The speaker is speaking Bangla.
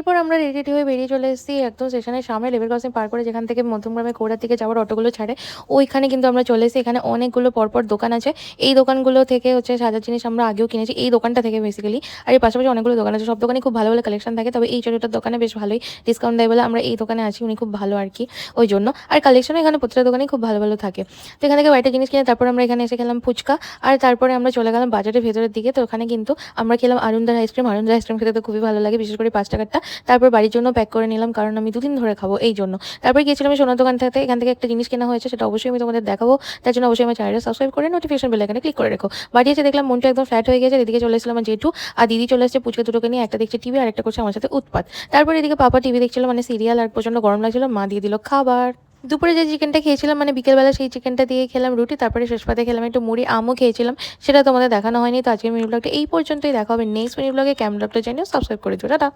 এরপর আমরা রেডি হয়ে বেরিয়ে চলে এসেছি একদম স্টেশনের সামনে, লেভেল ক্রসিং পার করে যেখান থেকে মধ্যমগ্রামে কৌড়ার দিকে যাওয়ার অটোগুলো ছাড়ে, ওইখানে কিন্তু আমরা চলে এসেছি। এখানে অনেকগুলো পরপর দোকান আছে। এই দোকানগুলো থেকে হচ্ছে সাজার জিনিস আমরা আগেও কিনেছি, এই দোকানটা থেকে বেসিক্যালি। আর এর পাশাপাশি অনেকগুলো দোকান আছে, সব দোকানে খুব ভালো ভালো কালেকশন থাকে। তবে এই ছোটোটার দোকানে বেশ ভালোই ডিসকাউন্ট দেয় বলে আমরা এই দোকানে আছি, উনি খুব ভালো আর কি, ওই জন্য। আর কালেকশনও এখানে প্রতিটা দোকানেই খুব ভালো ভালো থাকে। তো এখান থেকে বাড়িতে জিনিস কিনে তারপর আমরা এখানে এসে খেলাম ফুচকা। আর তারপরে আমরা চলে গেলাম বাজারের ভেতরের দিকে। তো ওখানে কিন্তু আমরা খেলাম আরুনদার আইসক্রিম। আরুনদার আইসক্রিম খেতে তো খুবই ভালো লাগে, বিশেষ করে ৫ টাকারটা। তারপর বাড়ির জন্য প্যাক করে নিলাম, কারণ আমি ২ দিন ধরে খাবো, এই জন্য। তারপর গিয়েছিলাম আমি সোনার দোকান থেকে, এখান থেকে একটা জিনিস কেনা হয়েছে, সেটা অবশ্যই আমি তোমাদের দেখাবো। তার জন্য অবশ্যই আমার চ্যানেলটা সাবস্ক্রাইব করে নোটিফিকেশন বেল আইকনে ক্লিক করে রেখো। বাড়ি এসে দেখলাম মনটা একদম ফ্ল্যাট হয়ে গেছে। এদিকে চলে এসেছিলাম আমার জেঠু, আর দিদি চলে এসেছে পুচকে দুটোকে নিয়ে। একটা দেখছে টিভি আর একটা করছে আমার সাথে উৎপাত। তারপর এদিকে পাপা টিভি দেখছিল, মানে সিরিয়াল, আর প্রচন্ড গরম লাগছিল, মা দিয়ে দিল খাবার। দুপুরে যে চিকেনটা খেয়েছিলাম, মানে বিকেলবেলা, সেই চিকেনটা দিয়ে খেলাম রুটি। তারপরে শেষ পাতে খেলাম একটু মুড়ি, আমও খেয়েছিলাম, সেটা তোমাদের দেখানো হয়নি। তো আজকের মিনি ব্লগটা এই পর্যন্তই। দেখা হবে নেক্সট মিনি ব্লগে। কেমন ব্লগটা জানিও, সাবস্ক্রাইব করে দিও। টাটা।